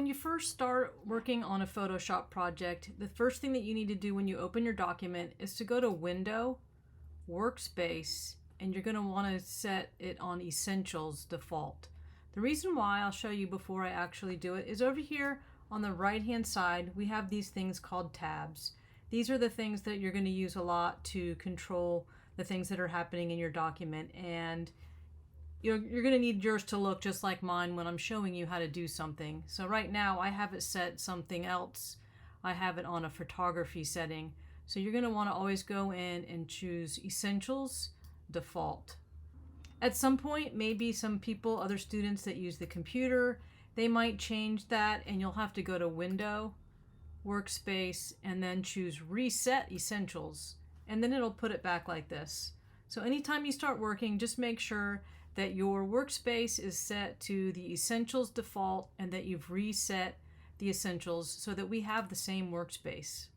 when you first start working on a Photoshop project, the first thing that you need to do when you open your document is to go to Window, Workspace, and you're going to want to set it on Essentials default. The reason why, I'll show you before I actually do it, is over here on the right hand side we have these things called tabs. These are the things that you're going to use a lot to control the things that are happening in your document, and you're going to need yours to look just like mine when I'm showing you how to do something. So right now I have it set something else. I have it on a photography setting. So you're going to want to always go in and choose Essentials Default. At some point, maybe some people, other students that use the computer, they might change that, and you'll have to go to Window, Workspace, and then choose Reset Essentials, and then it'll put it back like this. So anytime you start working, just make sure that your workspace is set to the Essentials default and that you've reset the Essentials so that we have the same workspace.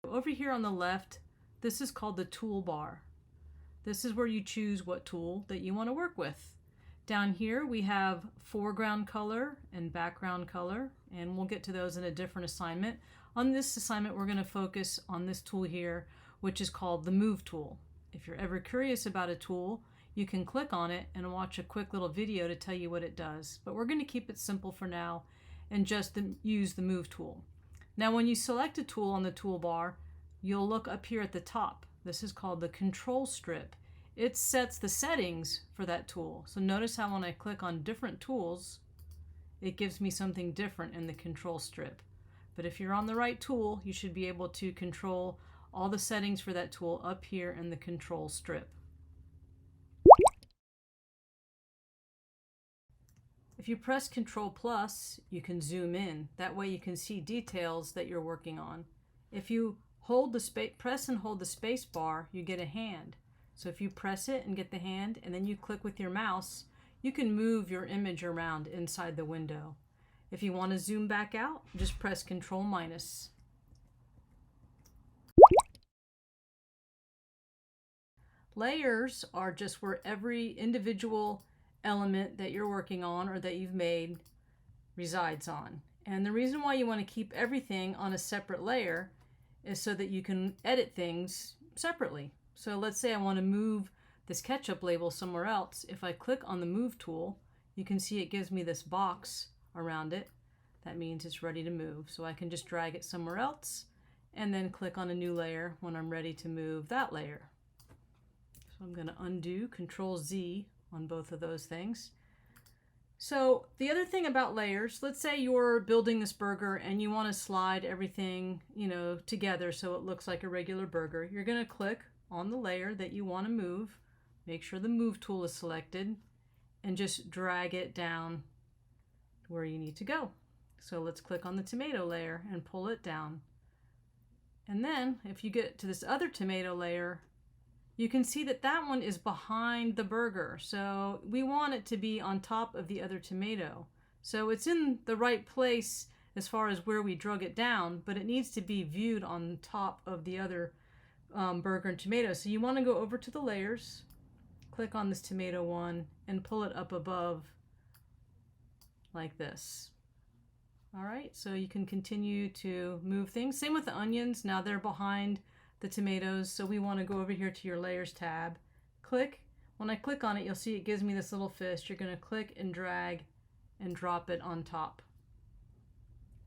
Over here on the left, this is called the toolbar. This is where you choose what tool that you want to work with. Down here we have foreground color and background color, and we'll get to those in a different assignment. On this assignment we're going to focus on this tool here, which is called the Move tool. If you're ever curious about a tool, you can click on it and watch a quick little video to tell you what it does. But we're going to keep it simple for now and just use the Move tool. Now when you select a tool on the toolbar, you'll look up here at the top. This is called the control strip. It sets the settings for that tool. So notice how when I click on different tools, it gives me something different in the control strip. But if you're on the right tool, you should be able to control all the settings for that tool up here in the control strip. If you press Control Plus, you can zoom in. That way you can see details that you're working on. If you press and hold the space bar, you get a hand. So if you press it and get the hand, and then you click with your mouse, you can move your image around inside the window. If you want to zoom back out, just press Control minus. Layers are just where every individual element that you're working on or that you've made resides on. And the reason why you want to keep everything on a separate layer is so that you can edit things separately. So let's say I want to move this ketchup label somewhere else. If I click on the Move tool, you can see it gives me this box around it. That means it's ready to move. So I can just drag it somewhere else and then click on a new layer when I'm ready to move that layer. So I'm going to undo, Control Z on both of those things. So the other thing about layers, let's say you're building this burger and you want to slide everything, together so it looks like a regular burger. You're going to click on the layer that you want to move, make sure the Move tool is selected, and just drag it down where you need to go. So let's click on the tomato layer and pull it down. And then if you get to this other tomato layer, you can see that that one is behind the burger. So we want it to be on top of the other tomato. So it's in the right place as far as where we drug it down, but it needs to be viewed on top of the other burger and tomato. So you want to go over to the layers, click on this tomato one, and pull it up above like this. All right, so you can continue to move things. Same with the onions. Now they're behind the tomatoes, so we want to go over here to your Layers tab. Click. When I click on it, you'll see it gives me this little fist. You're going to click and drag and drop it on top.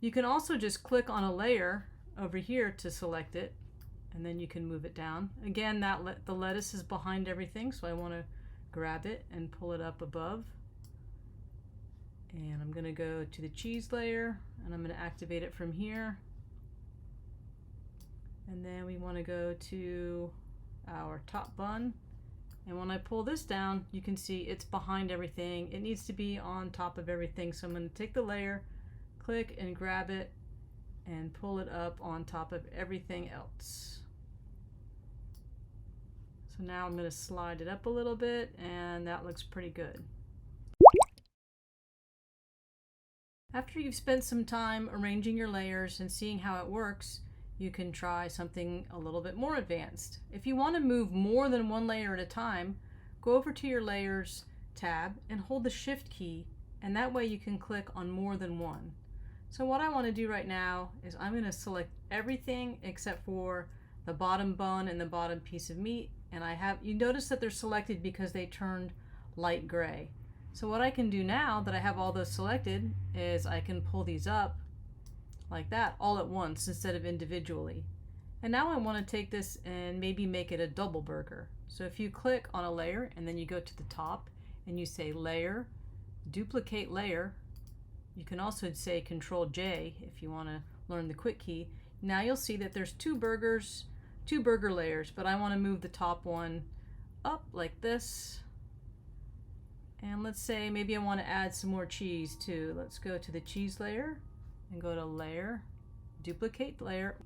You can also just click on a layer over here to select it, and then you can move it down. Again, the lettuce is behind everything, so I want to grab it and pull it up above. And I'm going to go to the cheese layer, and I'm going to activate it from here. And then we want to go to our top bun. And when I pull this down, you can see it's behind everything. It needs to be on top of everything. So I'm going to take the layer, click and grab it, and pull it up on top of everything else. So now I'm going to slide it up a little bit, and that looks pretty good. After you've spent some time arranging your layers and seeing how it works, you can try something a little bit more advanced. If you want to move more than one layer at a time, go over to your layers, tab and hold the Shift key, and that way you can click on more than one. So what I want to do right now is I'm going to select everything except for the bottom bun and the bottom piece of meat, and you notice that they're selected because they turned light gray. So what I can do now that I have all those selected is I can pull these up like that all at once instead of individually. And now I want to take this and maybe make it a double burger. So if you click on a layer and then you go to the top and you say Layer, Duplicate Layer, you can also say Control J if you want to learn the quick key. Now you'll see that there's two burger layers, but I want to move the top one up like this. And let's say maybe I want to add some more cheese too. Let's go to the cheese layer and go to Layer, Duplicate Layer,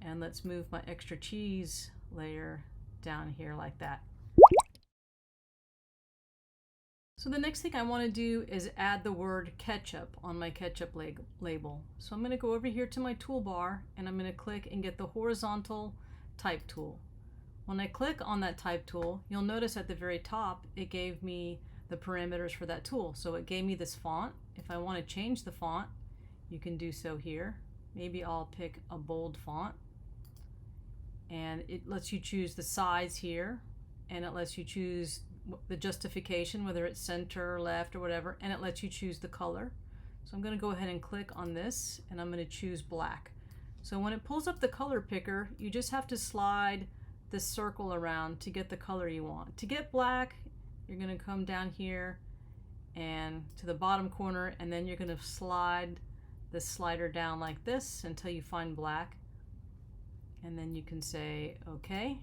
and let's move my extra cheese layer down here like that. So the next thing I want to do is add the word ketchup on my ketchup label. So I'm going to go over here to my toolbar and I'm going to click and get the horizontal type tool. When I click on that type tool, you'll notice at the very top it gave me the parameters for that tool. So it gave me this font. If I want to change the font, you can do so here. Maybe I'll pick a bold font, and it lets you choose the size here, and it lets you choose the justification, whether it's center or left or whatever, and it lets you choose the color. So I'm going to go ahead and click on this and I'm going to choose black. So when it pulls up the color picker, you just have to slide this circle around to get the color you want. To get black, you're going to come down here and to the bottom corner, and then you're going to slide this slider down like this until you find black, and then you can say okay.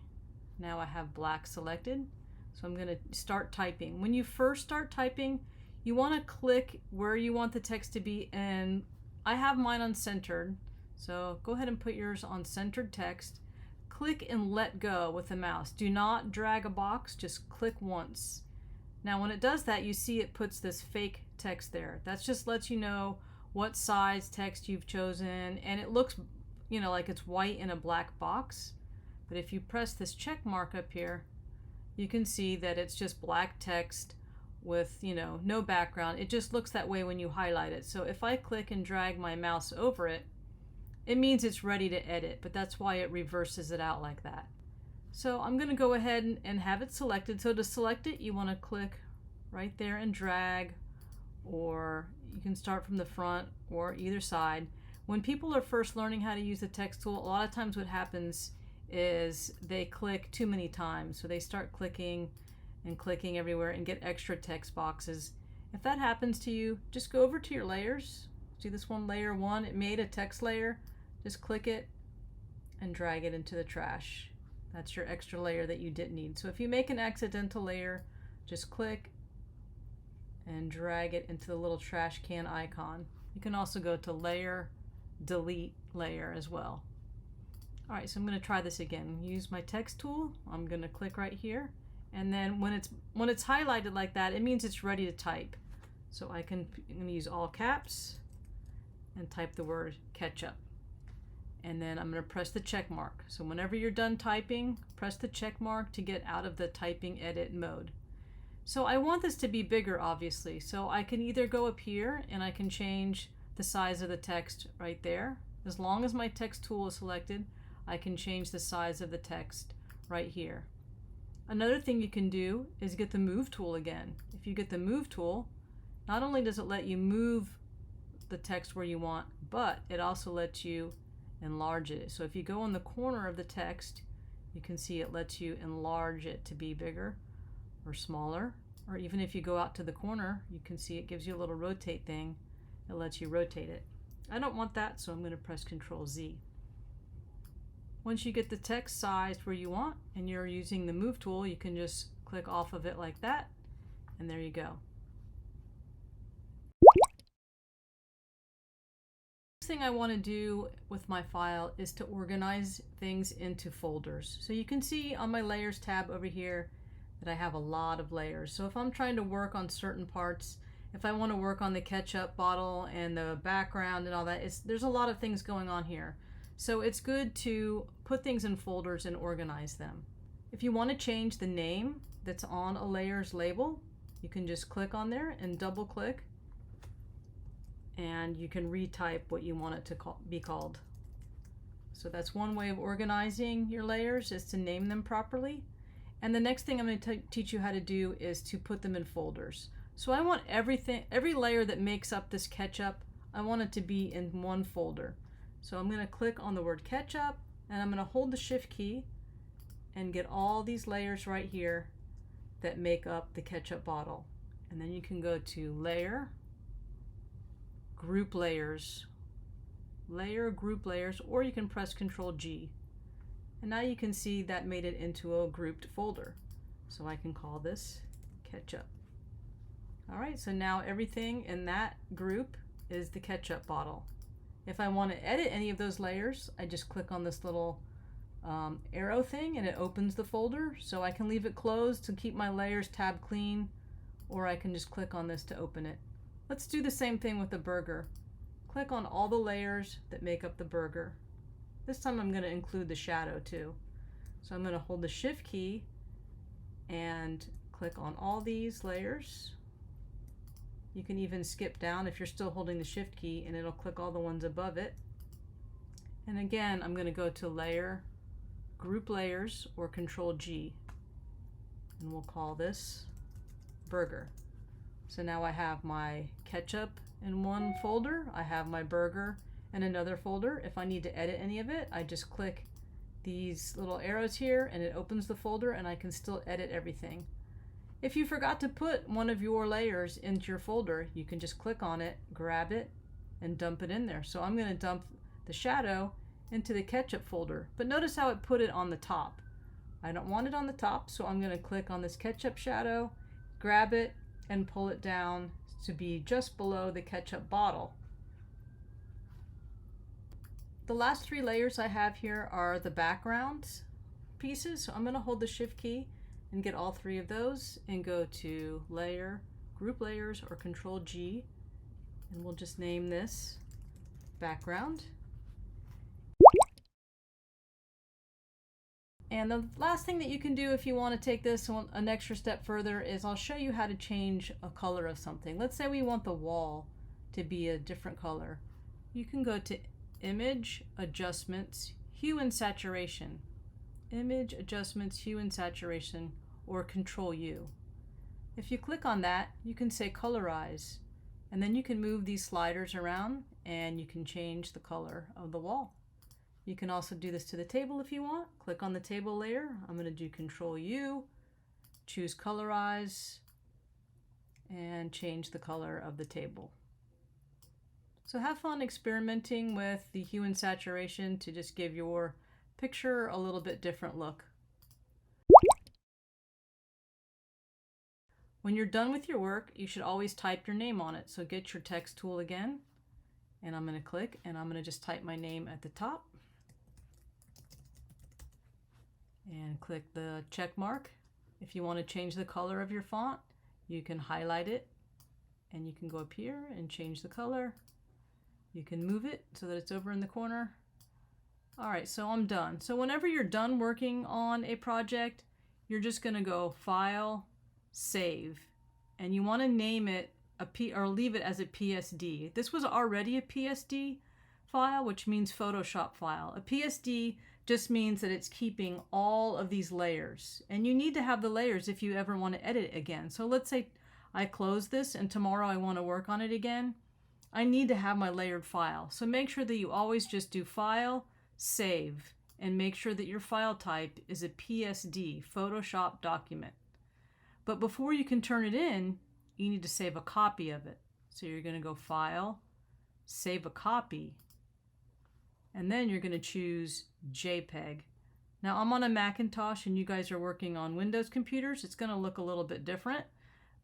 Now I have black selected. So I'm going to start typing. When you first start typing, you want to click where you want the text to be, and I have mine on centered, so go ahead and put yours on centered text. Click and let go with the mouse. Do not drag a box, just click once. Now when it does that, you see it puts this fake text there. That just lets you know what size text you've chosen, and it looks, you know, like it's white in a black box. But if you press this check mark up here, you can see that it's just black text with, you know, no background. It just looks that way when you highlight it. So if I click and drag my mouse over it, it means it's ready to edit, but that's why it reverses it out like that. So I'm going to go ahead and have it selected. So to select it, you want to click right there and drag, or you can start from the front or either side. When people are first learning how to use the text tool, a lot of times what happens is they click too many times. So they start clicking and clicking everywhere and get extra text boxes. If that happens to you, just go over to your layers. See this one, layer 1, it made a text layer. Just click it and drag it into the trash. That's your extra layer that you didn't need. So if you make an accidental layer, just click and drag it into the little trash can icon. You can also go to Layer, Delete Layer as well. All right, so I'm going to try this again. Use my text tool. I'm going to click right here, and then when it's highlighted like that, it means it's ready to type. So I'm going to use all caps and type the word ketchup, and then I'm going to press the check mark. So whenever you're done typing, press the check mark to get out of the typing edit mode. So I want this to be bigger, obviously. So I can either go up here and I can change the size of the text right there. As long as my text tool is selected, I can change the size of the text right here. Another thing you can do is get the move tool again. If you get the move tool, not only does it let you move the text where you want, but it also lets you enlarge it. So if you go in the corner of the text, you can see it lets you enlarge it to be bigger or smaller. Or even if you go out to the corner, you can see it gives you a little rotate thing. It lets you rotate it. I don't want that, so I'm going to press Control Z. Once you get the text sized where you want and you're using the move tool, you can just click off of it like that, and there you go. Next thing I want to do with my file is to organize things into folders. So you can see on my layers tab over here that I have a lot of layers. So if I'm trying to work on certain parts, if I want to work on the ketchup bottle and the background and all that, there's a lot of things going on here. So it's good to put things in folders and organize them. If you want to change the name that's on a layers label, You can just click on there and double click, and you can retype what you want it to be called. So that's one way of organizing your layers, is to name them properly. And the next thing I'm going to teach you how to do is to put them in folders. So I want every layer that makes up this ketchup, I want it to be in one folder. So I'm going to click on the word ketchup, and I'm going to hold the shift key and get all these layers right here that make up the ketchup bottle. And then you can go to Layer, Group Layers, Layer, Group Layers, or you can press Ctrl G. And now you can see that made it into a grouped folder. So I can call this ketchup. All right, so now everything in that group is the ketchup bottle. If I want to edit any of those layers, I just click on this little arrow thing and it opens the folder. So I can leave it closed to keep my layers tab clean, or I can just click on this to open it. Let's do the same thing with the burger. Click on all the layers that make up the burger. This time I'm going to include the shadow too. So I'm going to hold the shift key and click on all these layers. You can even skip down if you're still holding the shift key, and it'll click all the ones above it. And again, I'm going to go to Layer, Group Layers, or Ctrl G, and we'll call this burger. So now I have my ketchup in one folder, I have my burger in another folder. If I need to edit any of it, I just click these little arrows here and it opens the folder, and I can still edit everything. If you forgot to put one of your layers into your folder, you can just click on it, grab it, and dump it in there. So I'm going to dump the shadow into the ketchup folder, but notice how it put it on the top. I don't want it on the top, so I'm going to click on this ketchup shadow, grab it, and pull it down to be just below the ketchup bottle. The last three layers I have here are the background pieces, so I'm going to hold the shift key and get all three of those and go to Layer, Group Layers, or Ctrl G, and we'll just name this background. And the last thing that you can do if you want to take this an extra step further is I'll show you how to change a color of something. Let's say we want the wall to be a different color. You can go to Image, Adjustments, Hue and Saturation. Image, Adjustments, Hue and Saturation, or Control U. If you click on that, you can say Colorize, and then you can move these sliders around and you can change the color of the wall. You can also do this to the table if you want. Click on the table layer. I'm going to do Control U, choose Colorize, and change the color of the table. So have fun experimenting with the hue and saturation to just give your picture a little bit different look. When you're done with your work, you should always type your name on it. So get your text tool again, and I'm going to click, and I'm going to just type my name at the top. And click the check mark. If you want to change the color of your font, you can highlight it, and you can go up here and change the color. You can move it so that it's over in the corner. All right, so I'm done. So whenever you're done working on a project, you're just going to go File, Save, and you want to name it or leave it as a PSD. This was already a PSD file, which means Photoshop file. A PSD just means that it's keeping all of these layers, and you need to have the layers if you ever want to edit it again. So let's say I close this and tomorrow I want to work on it again. I need to have my layered file. So make sure that you always just do File, Save, and make sure that your file type is a PSD, Photoshop document. But before you can turn it in, you need to save a copy of it. So you're going to go File, Save a Copy, and then you're going to choose JPEG. Now I'm on a Macintosh and you guys are working on Windows computers. It's going to look a little bit different,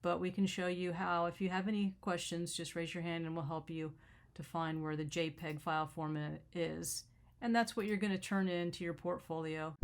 but we can show you how. If you have any questions, just raise your hand and we'll help you to find where the JPEG file format is. And that's what you're going to turn into your portfolio.